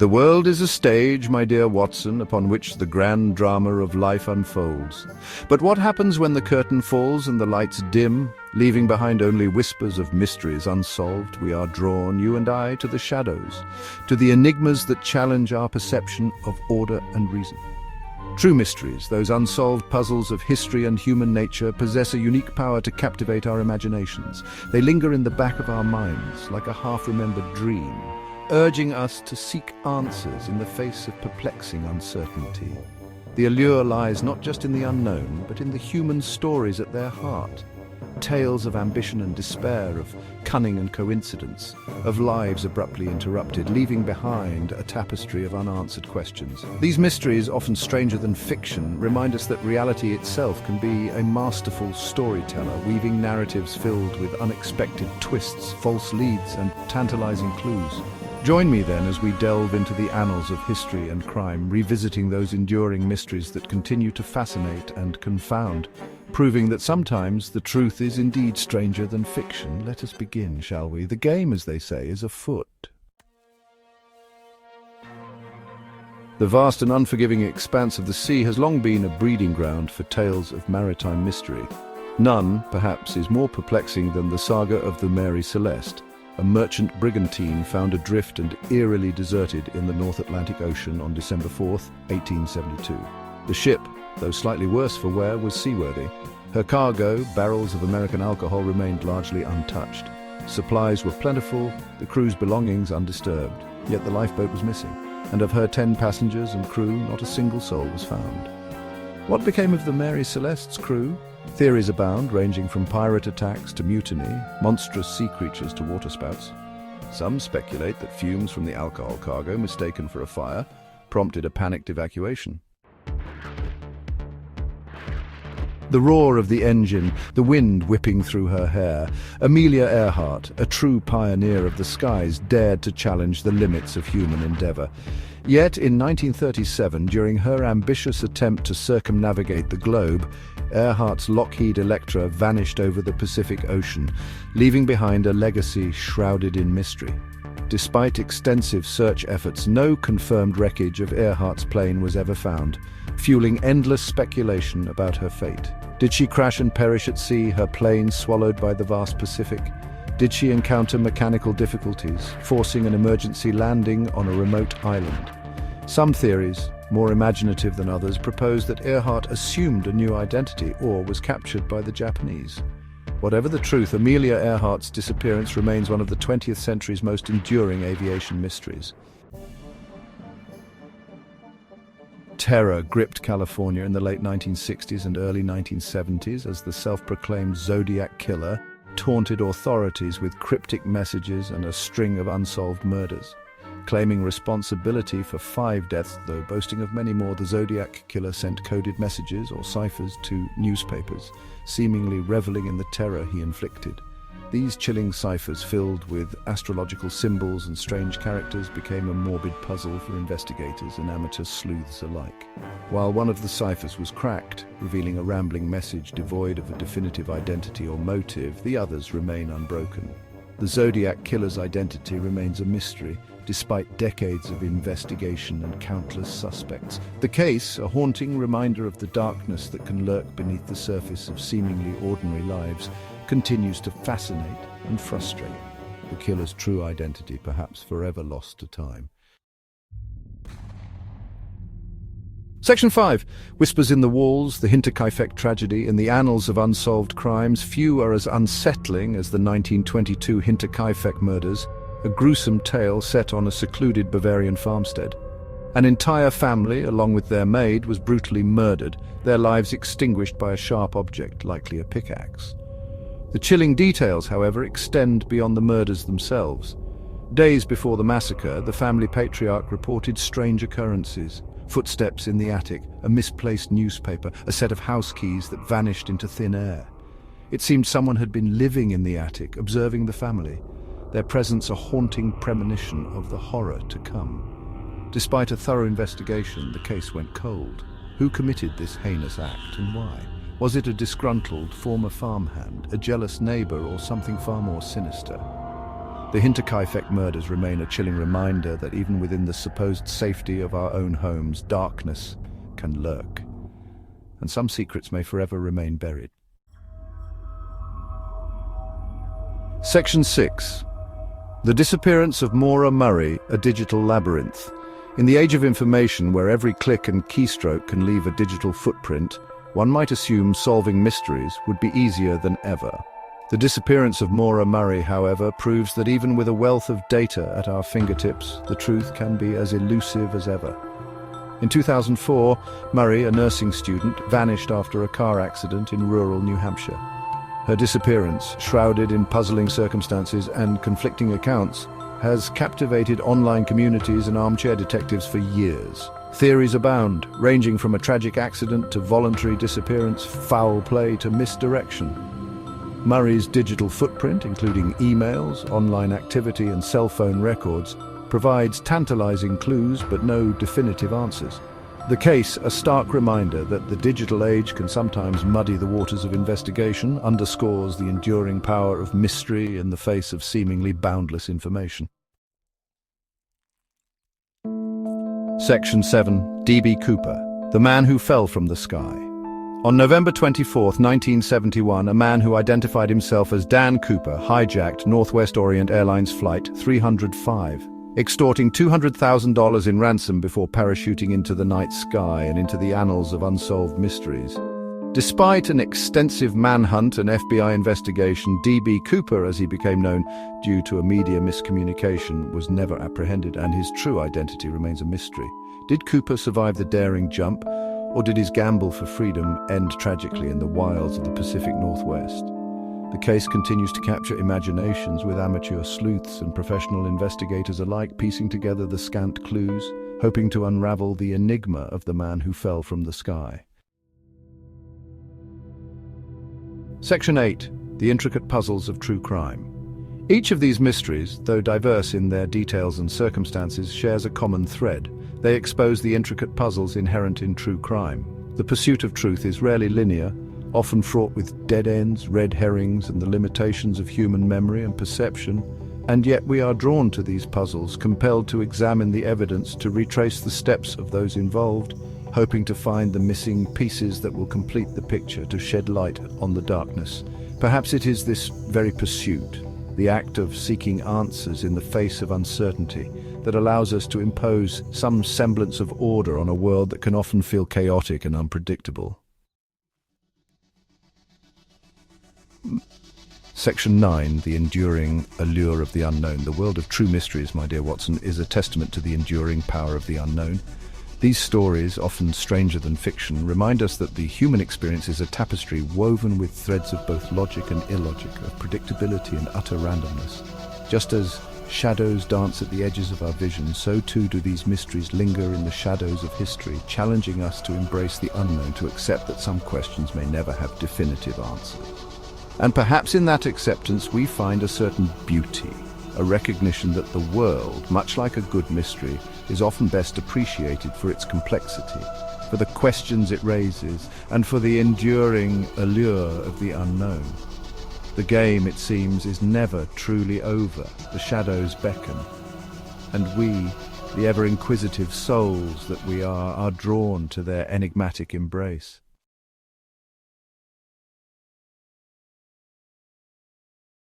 The world is a stage, my dear Watson, upon which the grand drama of life unfolds. But what happens when the curtain falls and the lights dim, leaving behind only whispers of mysteries unsolved? We are drawn, you and I, to the shadows, to the enigmas that challenge our perception of order and reason. True mysteries, those unsolved puzzles of history and human nature, possess a unique power to captivate our imaginations. They linger in the back of our minds, like a half-remembered dream, urging us to seek answers in the face of perplexing uncertainty. The allure lies not just in the unknown, but in the human stories at their heart. Tales of ambition and despair, of cunning and coincidence, of lives abruptly interrupted, leaving behind a tapestry of unanswered questions. These mysteries, often stranger than fiction, remind us that reality itself can be a masterful storyteller, weaving narratives filled with unexpected twists, false leads, and tantalizing clues. Join me then as we delve into the annals of history and crime, revisiting those enduring mysteries that continue to fascinate and confound, proving that sometimes the truth is indeed stranger than fiction. Let us begin, shall we? The game, as they say, is afoot. The vast and unforgiving expanse of the sea has long been a breeding ground for tales of maritime mystery. None, perhaps, is more perplexing than the saga of the Mary Celeste, a merchant brigantine found adrift and eerily deserted in the North Atlantic Ocean on December 4, 1872. The ship, though slightly worse for wear, was seaworthy. Her cargo, barrels of American alcohol, remained largely untouched. Supplies were plentiful, the crew's belongings undisturbed. Yet the lifeboat was missing, and of her 10 passengers and crew, not a single soul was found. What became of the Mary Celeste's crew? Theories abound, ranging from pirate attacks to mutiny, monstrous sea creatures to waterspouts. Some speculate that fumes from the alcohol cargo, mistaken for a fire, prompted a panicked evacuation. The roar of the engine, the wind whipping through her hair. Amelia Earhart, a true pioneer of the skies, dared to challenge the limits of human endeavor. Yet in 1937, during her ambitious attempt to circumnavigate the globe, Earhart's Lockheed Electra vanished over the Pacific Ocean, leaving behind a legacy shrouded in mystery. Despite extensive search efforts, no confirmed wreckage of Earhart's plane was ever found, fueling endless speculation about her fate. Did she crash and perish at sea, her plane swallowed by the vast Pacific? Did she encounter mechanical difficulties, forcing an emergency landing on a remote island? Some theories, more imaginative than others, propose that Earhart assumed a new identity or was captured by the Japanese. Whatever the truth, Amelia Earhart's disappearance remains one of the 20th century's most enduring aviation mysteries. Terror gripped California in the late 1960s and early 1970s as the self-proclaimed Zodiac Killer taunted authorities with cryptic messages and a string of unsolved murders. Claiming responsibility for 5 deaths, though boasting of many more, the Zodiac Killer sent coded messages or ciphers to newspapers, seemingly reveling in the terror he inflicted. These chilling ciphers, filled with astrological symbols and strange characters, became a morbid puzzle for investigators and amateur sleuths alike. While one of the ciphers was cracked, revealing a rambling message devoid of a definitive identity or motive, the others remain unbroken. The Zodiac Killer's identity remains a mystery, despite decades of investigation and countless suspects. The case, a haunting reminder of the darkness that can lurk beneath the surface of seemingly ordinary lives, continues to fascinate and frustrate. The killer's true identity perhaps forever lost to time. Section 5. Whispers in the Walls, the Hinterkaifeck tragedy. In the annals of unsolved crimes, few are as unsettling as the 1922 Hinterkaifeck murders, a gruesome tale set on a secluded Bavarian farmstead. An entire family, along with their maid, was brutally murdered, their lives extinguished by a sharp object, likely a pickaxe. The chilling details, however, extend beyond the murders themselves. Days before the massacre, the family patriarch reported strange occurrences. Footsteps in the attic, a misplaced newspaper, a set of house keys that vanished into thin air. It seemed someone had been living in the attic, observing the family, their presence a haunting premonition of the horror to come. Despite a thorough investigation, the case went cold. Who committed this heinous act and why? Was it a disgruntled former farmhand, a jealous neighbor, or something far more sinister? The Hinterkaifeck murders remain a chilling reminder that even within the supposed safety of our own homes, darkness can lurk, and some secrets may forever remain buried. Section 6. The disappearance of Maura Murray, a digital labyrinth. In the age of information, where every click and keystroke can leave a digital footprint, one might assume solving mysteries would be easier than ever. The disappearance of Maura Murray, however, proves that even with a wealth of data at our fingertips, the truth can be as elusive as ever. In 2004, Murray, a nursing student, vanished after a car accident in rural New Hampshire. Her disappearance, shrouded in puzzling circumstances and conflicting accounts, has captivated online communities and armchair detectives for years. Theories abound, ranging from a tragic accident to voluntary disappearance, foul play to misdirection. Murray's digital footprint, including emails, online activity and cell phone records, provides tantalizing clues but no definitive answers. The case, a stark reminder that the digital age can sometimes muddy the waters of investigation, underscores the enduring power of mystery in the face of seemingly boundless information. Section 7. D.B. Cooper, the man who fell from the sky. On November 24, 1971, a man who identified himself as Dan Cooper hijacked Northwest Orient Airlines Flight 305, extorting $200,000 in ransom before parachuting into the night sky and into the annals of unsolved mysteries. Despite an extensive manhunt and FBI investigation, D.B. Cooper, as he became known due to a media miscommunication, was never apprehended, and his true identity remains a mystery. Did Cooper survive the daring jump, or did his gamble for freedom end tragically in the wilds of the Pacific Northwest? The case continues to capture imaginations, with amateur sleuths and professional investigators alike piecing together the scant clues, hoping to unravel the enigma of the man who fell from the sky. Section 8. The intricate puzzles of true crime. Each of these mysteries, though diverse in their details and circumstances, shares a common thread. They expose the intricate puzzles inherent in true crime. The pursuit of truth is rarely linear, often fraught with dead ends, red herrings, and the limitations of human memory and perception. And yet we are drawn to these puzzles, compelled to examine the evidence, to retrace the steps of those involved, hoping to find the missing pieces that will complete the picture, to shed light on the darkness. Perhaps it is this very pursuit, the act of seeking answers in the face of uncertainty, that allows us to impose some semblance of order on a world that can often feel chaotic and unpredictable. Section 9. The enduring allure of the unknown. The world of true mysteries, my dear Watson, is a testament to the enduring power of the unknown. These stories, often stranger than fiction, remind us that the human experience is a tapestry woven with threads of both logic and illogic, of predictability and utter randomness. Just as shadows dance at the edges of our vision, so too do these mysteries linger in the shadows of history, challenging us to embrace the unknown, to accept that some questions may never have definitive answers. And perhaps in that acceptance we find a certain beauty, a recognition that the world, much like a good mystery, is often best appreciated for its complexity, for the questions it raises, and for the enduring allure of the unknown. The game, it seems, is never truly over. The shadows beckon, and we, the ever-inquisitive souls that we are drawn to their enigmatic embrace.